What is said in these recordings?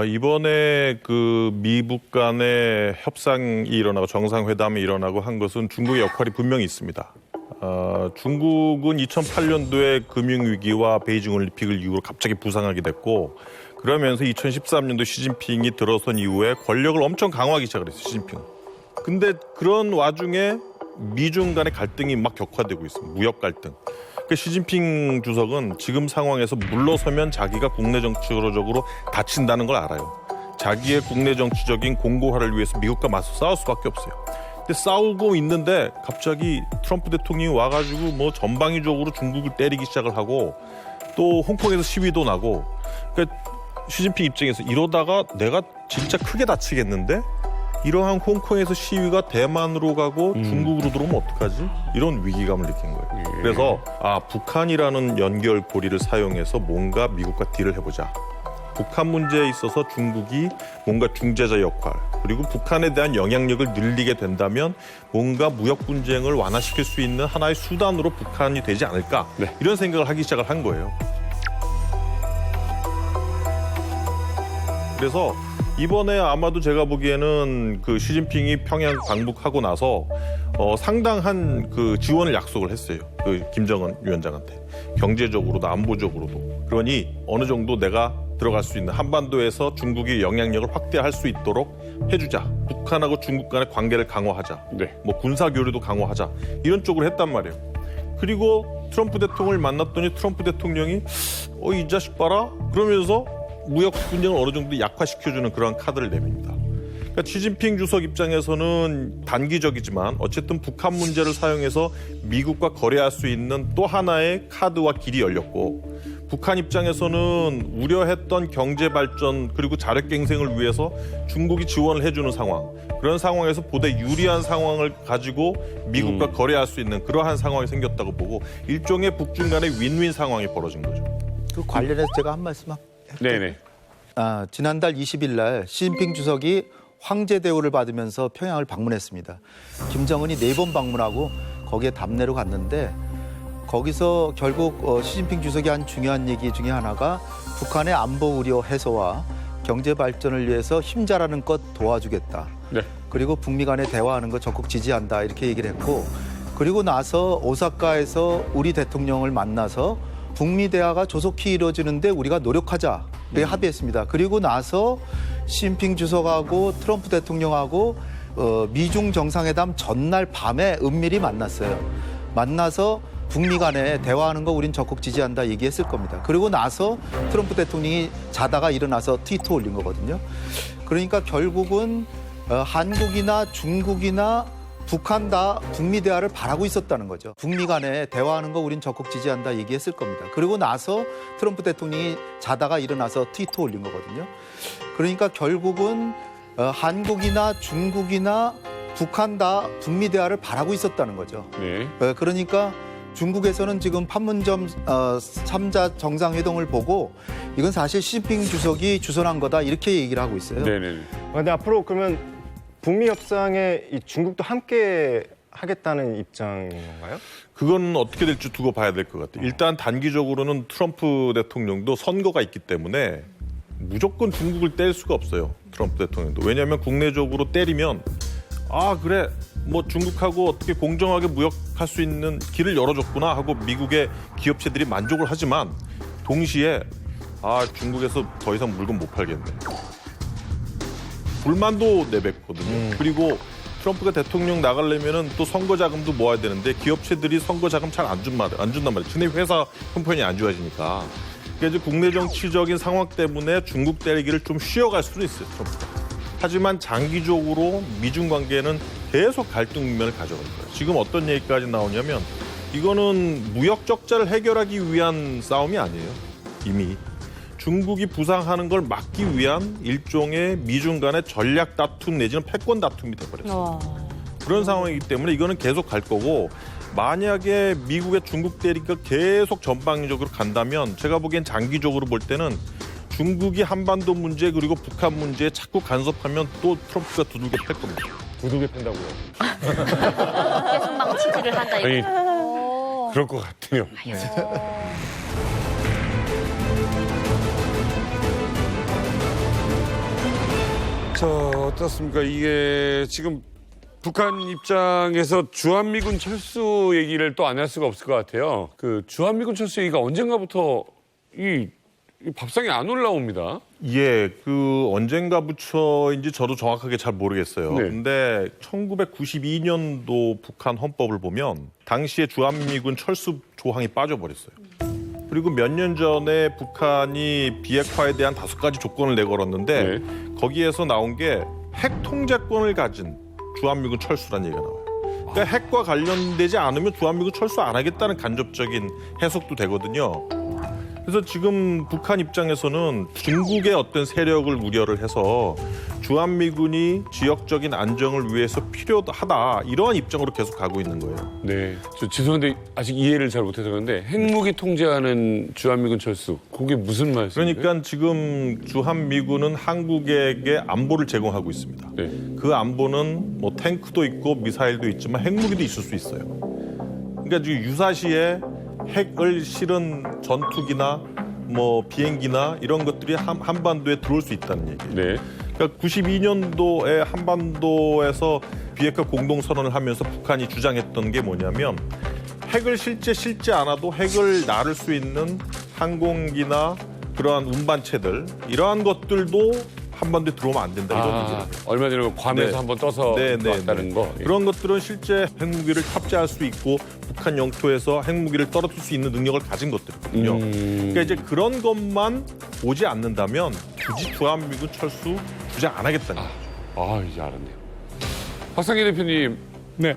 이번에 그 미북 간의 협상이 일어나고 정상회담이 일어나고 한 것은 중국의 역할이 분명히 있습니다. 중국은 2008년도에 금융위기와 베이징 올림픽을 이후로 갑자기 부상하게 됐고 그러면서 2013년도 시진핑이 들어선 이후에 권력을 엄청 강화하기 시작을 했어요. 시진핑은. 근데 그런 와중에 미중 간의 갈등이 막 격화되고 있습니다. 무역 갈등. 그러니까 시진핑 주석은 지금 상황에서 물러서면 자기가 국내 정치적으로 다친다는 걸 알아요. 자기의 국내 정치적인 공고화를 위해서 미국과 맞서 싸울 수밖에 없어요. 근데 싸우고 있는데 갑자기 트럼프 대통령이 와가지고 뭐 전방위적으로 중국을 때리기 시작을 하고 또 홍콩에서 시위도 나고 그러니까 시진핑 입장에서 이러다가 내가 진짜 크게 다치겠는데 이러한 홍콩에서 시위가 대만으로 가고 중국으로 들어오면 어떡하지? 이런 위기감을 느낀 거예요. 그래서 북한이라는 연결고리를 사용해서 뭔가 미국과 딜을 해보자. 북한 문제에 있어서 중국이 뭔가 중재자 역할 그리고 북한에 대한 영향력을 늘리게 된다면 뭔가 무역 분쟁을 완화시킬 수 있는 하나의 수단으로 북한이 되지 않을까 이런 생각을 하기 시작을 한 거예요. 그래서 이번에 아마도 제가 보기에는 그 시진핑이 평양 방북하고 나서 상당한 그 지원을 약속을 했어요. 그 김정은 위원장한테 경제적으로도 안보적으로도. 그러니 어느 정도 내가 들어갈 수 있는 한반도에서 중국이 영향력을 확대할 수 있도록 해주자. 북한하고 중국 간의 관계를 강화하자. 뭐 군사 교류도 강화하자. 이런 쪽으로 했단 말이에요. 그리고 트럼프 대통령을 만났더니 트럼프 대통령이 이 자식 봐라 그러면서 무역 분쟁을 어느 정도 약화시켜주는 그러한 카드를 내밉니다. 그러니까 시진핑 주석 입장에서는 단기적이지만 어쨌든 북한 문제를 사용해서 미국과 거래할 수 있는 또 하나의 카드와 길이 열렸고 북한 입장에서는 우려했던 경제 발전 그리고 자력갱생을 위해서 중국이 지원을 해주는 상황 그런 상황에서 보다 유리한 상황을 가지고 미국과 거래할 수 있는 그러한 상황이 생겼다고 보고 일종의 북중 간의 윈윈 상황이 벌어진 거죠. 그 관련해서 제가 한 말씀 네네. 지난달 20일 날 시진핑 주석이 황제 대우를 받으면서 평양을 방문했습니다. 김정은이 4번 방문하고 거기에 답례로 갔는데 거기서 결국 시진핑 주석이 한 중요한 얘기 중에 하나가 북한의 안보 우려 해소와 경제 발전을 위해서 힘자라는 것 도와주겠다. 그리고 북미 간에 대화하는 거 적극 지지한다 이렇게 얘기를 했고 그리고 나서 오사카에서 우리 대통령을 만나서 북미 대화가 조속히 이루어지는데 우리가 노력하자 합의했습니다. 그리고 나서 시진핑 주석하고 트럼프 대통령하고 미중 정상회담 전날 밤에 은밀히 만났어요. 만나서 북미 간에 대화하는 거 우린 적극 지지한다 얘기했을 겁니다. 그리고 나서 트럼프 대통령이 자다가 일어나서 트위터 올린 거거든요. 그러니까 결국은 한국이나 중국이나 북한 다 북미 대화를 바라고 있었다는 거죠. 북미 간에 대화하는 거 우린 적극 지지한다 얘기했을 겁니다. 그리고 나서 트럼프 대통령이 자다가 일어나서 트위터 올린 거거든요. 그러니까 결국은 한국이나 중국이나 북한 다 북미 대화를 바라고 있었다는 거죠. 그러니까 중국에서는 지금 판문점 3자 정상회담을 보고 이건 사실 시진핑 주석이 주선한 거다 이렇게 얘기를 하고 있어요. 근데 앞으로 그러면 북미 협상에 이 중국도 함께 하겠다는 입장인 건가요? 그건 어떻게 될지 두고 봐야 될 것 같아요. 일단 단기적으로는 트럼프 대통령도 선거가 있기 때문에 무조건 중국을 뗄 수가 없어요. 트럼프 대통령도. 왜냐하면 국내적으로 때리면 그래 뭐 중국하고 어떻게 공정하게 무역할 수 있는 길을 열어줬구나 하고 미국의 기업체들이 만족을 하지만 동시에 중국에서 더 이상 물건 못 팔겠네. 불만도 내뱉거든요. 그리고 트럼프가 대통령 나가려면은 또 선거 자금도 모아야 되는데 기업체들이 선거 자금 잘 안 준단 말이에요. 근데 회사 형편이 안 좋아지니까. 그러니까 이제 국내 정치적인 상황 때문에 중국 때리기를 좀 쉬어갈 수도 있어요. 트럼프가. 하지만 장기적으로 미중 관계는 계속 갈등 국면을 가져갈 거예요. 지금 어떤 얘기까지 나오냐면 이거는 무역 적자를 해결하기 위한 싸움이 아니에요. 이미. 중국이 부상하는 걸 막기 위한 일종의 미중 간의 전략 다툼 내지는 패권 다툼이 돼버렸어요. 그런 상황이기 때문에 이거는 계속 갈 거고 만약에 미국의 중국 대립가 계속 전방위적으로 간다면 제가 보기엔 장기적으로 볼 때는 중국이 한반도 문제 그리고 북한 문제에 자꾸 간섭하면 또 트럼프가 두들겨 팰 겁니다. 두들겨 팬다고요? 계속 망치질을 한다. 아니, 그럴 것 같아요. 자, 어떻습니까? 이게 지금 북한 입장에서 주한미군 철수 얘기를 또 안 할 수가 없을 것 같아요. 그 주한미군 철수 얘기가 언젠가부터 이 밥상에 안 올라옵니다. 예, 그 언젠가부터인지 저도 정확하게 잘 모르겠어요. 네. 근데 1992년도 북한 헌법을 보면 당시에 주한미군 철수 조항이 빠져버렸어요. 그리고 몇 년 전에 북한이 비핵화에 대한 5가지 조건을 내걸었는데 거기에서 나온 게 핵 통제권을 가진 주한미군 철수라는 얘기가 나와요. 그러니까 핵과 관련되지 않으면 주한미군 철수 안 하겠다는 간접적인 해석도 되거든요. 그래서 지금 북한 입장에서는 중국의 어떤 세력을 우려를 해서 주한미군이 지역적인 안정을 위해서 필요하다 이러한 입장으로 계속 가고 있는 거예요. 네. 저 죄송한데 아직 이해를 잘 못해서 그런데 핵무기 통제하는 주한미군 철수 그게 무슨 말씀이에요? 그러니까 지금 주한미군은 한국에게 안보를 제공하고 있습니다. 네. 그 안보는 뭐 탱크도 있고 미사일도 있지만 핵무기도 있을 수 있어요. 그러니까 지금 유사시에 핵을 실은 전투기나 뭐 비행기나 이런 것들이 한반도에 들어올 수 있다는 얘기예요. 네. 그러니까 92년도에 한반도에서 비핵화 공동선언을 하면서 북한이 주장했던 게 뭐냐면 핵을 실제 않아도 핵을 나를 수 있는 항공기나 그러한 운반체들 이러한 것들도 한반도에 들어오면 안 된다 이런 얘기를 해요. 얼마 전에 괌에서 네. 한번 떠서 왔다는 거. 예. 그런 것들은 실제 핵무기를 탑재할 수 있고 북한 영토에서 핵무기를 떨어뜨릴 수 있는 능력을 가진 것들이거든요. 그러니까 이제 그런 것만 오지 않는다면 굳이 주한미군 철수 주장 안 하겠다는 거죠. 아, 이제 알았네요. 박상기 대표님. 네.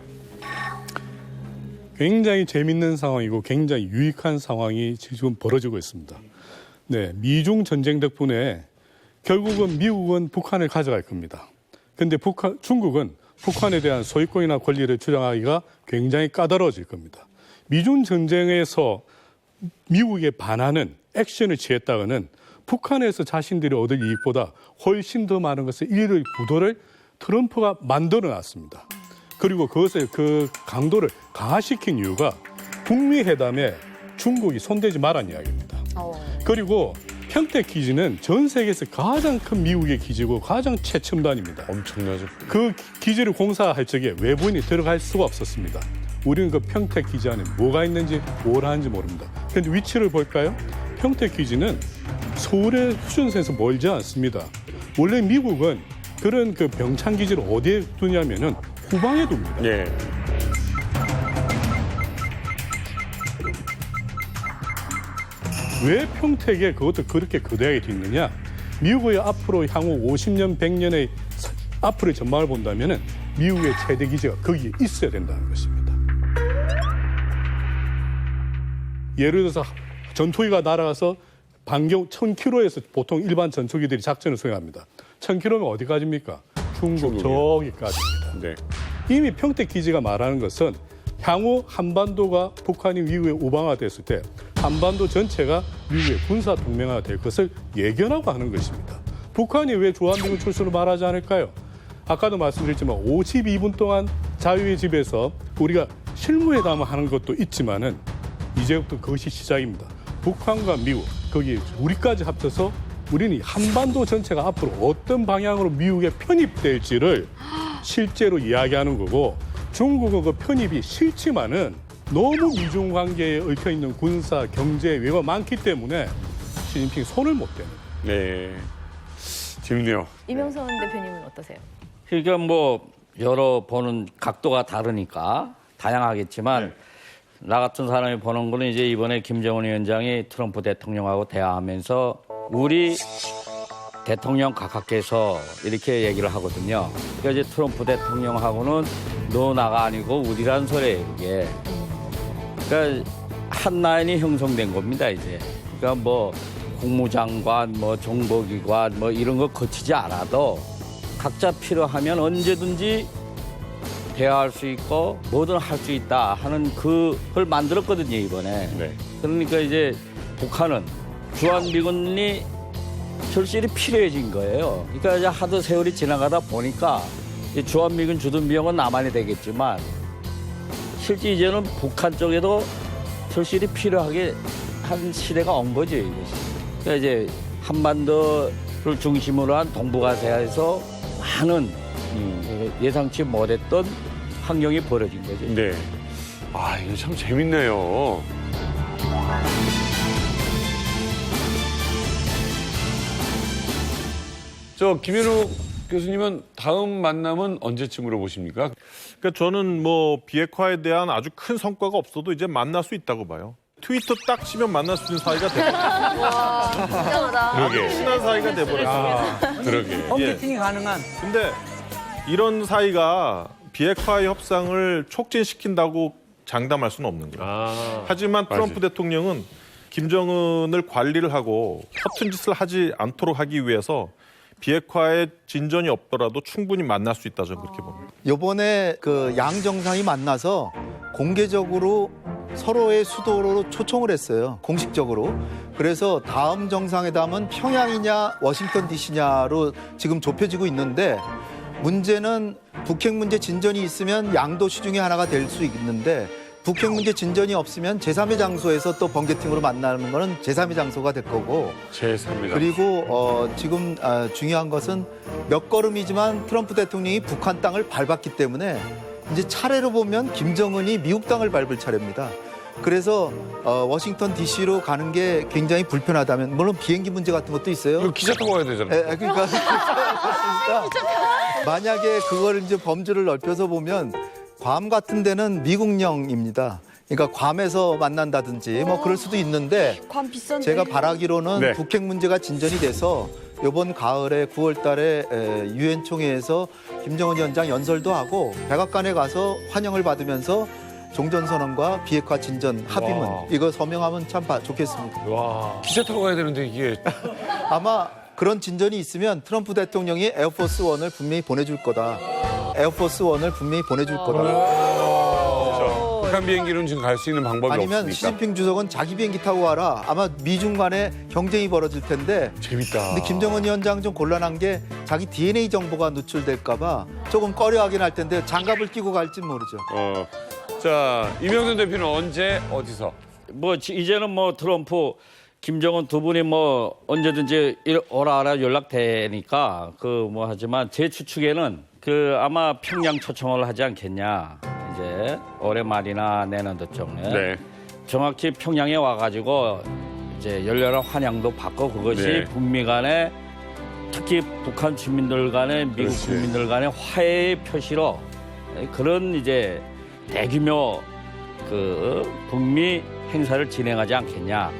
굉장히 재밌는 상황이고 굉장히 유익한 상황이 지금 벌어지고 있습니다. 네, 미중 전쟁 덕분에 결국은 미국은 북한을 가져갈 겁니다. 그런데 중국은 북한에 대한 소유권이나 권리를 주장하기가 굉장히 까다로워질 겁니다. 미중 전쟁에서 미국에 반하는 액션을 취했다가는 북한에서 자신들이 얻을 이익보다 훨씬 더 많은 것을 일의 부도를 트럼프가 만들어놨습니다. 그리고 그것을 그 강도를 강화시킨 이유가 북미 회담에 중국이 손대지 말란 이야기입니다. 그리고 평택 기지는 전 세계에서 가장 큰 미국의 기지고 가장 최첨단입니다. 엄청나죠. 그 기지를 공사할 적에 외부인이 들어갈 수가 없었습니다. 우리는 그 평택 기지 안에 뭐가 있는지 뭘 하는지 모릅니다. 그런데 위치를 볼까요? 평택 기지는 서울의 휴전선에서 멀지 않습니다. 원래 미국은 그런 그 병창 기지를 어디에 두냐면은 후방에 둡니다. 예. 왜 평택에 그것도 그렇게 거대하게 짓느냐? 미국의 앞으로 향후 50년, 100년의 앞으로의 전망을 본다면은 미국의 최대 기지가 거기에 있어야 된다는 것입니다. 예를 들어서 전투기가 날아가서 반경 1000km에서 보통 일반 전투기들이 작전을 수행합니다. 1000km면 어디까지입니까? 중국 저기까지입니다. 네. 이미 평택 기지가 말하는 것은 향후 한반도가 북한이 미국에 우방화됐을 때 한반도 전체가 미국의 군사 동맹화가 될 것을 예견하고 하는 것입니다. 북한이 왜 주한미군 철수를 말하지 않을까요? 아까도 말씀드렸지만 52분 동안 자유의 집에서 우리가 실무회담을 하는 것도 있지만은 이제부터 그것이 시작입니다. 북한과 미국, 거기에 우리까지 합쳐서 우리는 한반도 전체가 앞으로 어떤 방향으로 미국에 편입될지를 실제로 이야기하는 거고 중국은 그 편입이 싫지만은 너무 미중 관계에 얽혀 있는 군사, 경제 외가 많기 때문에 시진핑 손을 못 대는 거예요. 네. 재밌네요. 이명선 대표님은 어떠세요? 그러니까 뭐 여러 보는 각도가 다르니까 다양하겠지만 나 같은 사람이 보는 거는 이제 이번에 김정은 위원장이 트럼프 대통령하고 대화하면서 우리 대통령 각하께서 이렇게 얘기를 하거든요. 그러니까 이제 트럼프 대통령하고는 너 나가 아니고 우리란 소리예요, 이게. 그러니까 한 라인이 형성된 겁니다, 이제. 그러니까 뭐 국무장관, 뭐 정보기관 뭐 이런 거 거치지 않아도 각자 필요하면 언제든지 대화할 수 있고 뭐든 할 수 있다 하는 그걸 만들었거든요, 이번에. 네. 그러니까 이제 북한은 주한미군이 절실히 필요해진 거예요. 그러니까 이제 하도 세월이 지나가다 보니까 주한미군 주둔 비용은 남한이 되겠지만 실제 이제는 북한 쪽에도 절실히 필요하게 한 시대가 온 거죠, 이것이. 그러니까 이제 한반도를 중심으로 한 동북아시아에서 많은 예상치 못했던 환경이 벌어진 거죠. 네. 아, 이거 참 재밌네요. 저 김현욱 교수님은 다음 만남은 언제쯤으로 보십니까? 그러니까 저는 뭐 비핵화에 대한 아주 큰 성과가 없어도 이제 만날 수 있다고 봐요. 트위터 딱 치면 만날 수 있는 사이가 돼버렸어요. 그러게. 친한 사이가 돼버렸어요. 그러게. 홈미팅이 가능한. 근데 이런 사이가 비핵화 협상을 촉진시킨다고 장담할 수는 없는 거예요. 하지만 트럼프 대통령은 김정은을 관리를 하고 허튼 짓을 하지 않도록 하기 위해서 비핵화에 진전이 없더라도 충분히 만날 수 있다 저는 그렇게 봅니다. 요번에 그 양 정상이 만나서 공개적으로 서로의 수도로 초청을 했어요. 공식적으로. 그래서 다음 정상회담은 평양이냐 워싱턴 DC냐로 지금 좁혀지고 있는데 문제는 북핵 문제 진전이 있으면 양도시 중에 하나가 될 수 있는데 북핵 문제 진전이 없으면 제3의 장소에서 또 번개팅으로 만나는 거는 제3의 장소가 될 거고 제3의 그리고 지금 중요한 것은 몇 걸음이지만 트럼프 대통령이 북한 땅을 밟았기 때문에 이제 차례로 보면 김정은이 미국 땅을 밟을 차례입니다. 그래서 워싱턴 DC로 가는 게 굉장히 불편하다면 물론 비행기 문제 같은 것도 있어요. 이거 기차 타고 가야 되잖아요. 그러니까 만약에 그걸 이제 범주를 넓혀서 보면 괌 같은 데는 미국령입니다. 그러니까 괌에서 만난다든지 뭐 그럴 수도 있는데 관 비싼데. 제가 바라기로는 네. 북핵 문제가 진전이 돼서 이번 가을에 9월 달에 유엔 총회에서 김정은 위원장 연설도 하고 백악관에 가서 환영을 받으면서 종전선언과 비핵화 진전 합의문 와. 이거 서명하면 참 좋겠습니다. 와, 기차 타고 가야 되는데 이게 아마 그런 진전이 있으면 트럼프 대통령이 에어포스 원을 분명히 보내줄 거다. 에어포스 원을 분명히 보내줄 거다. 북한 비행기는 지금 갈 수 있는 방법이 아니면 없으니까. 시진핑 주석은 자기 비행기 타고 가라. 아마 미중 간에 경쟁이 벌어질 텐데. 재밌다. 근데 김정은 위원장 좀 곤란한 게 자기 DNA 정보가 누출될까 봐 조금 꺼려하긴 할 텐데 장갑을 끼고 갈지 모르죠. 자, 이명준 대표는 언제 어디서? 뭐 이제는 뭐 트럼프, 김정은 두 분이 뭐 언제든지 오라 연락되니까 그 뭐 하지만 제 추측에는 그 아마 평양 초청을 하지 않겠냐. 이제 올해 말이나 내년도쯤에 네. 정확히 평양에 와가지고 이제 열렬한 환영도 받고 그것이 네. 북미 간의 특히 북한 주민들 간의 미국 그렇지. 국민들 간의 화해의 표시로 그런 이제 대규모 그 북미 행사를 진행하지 않겠냐.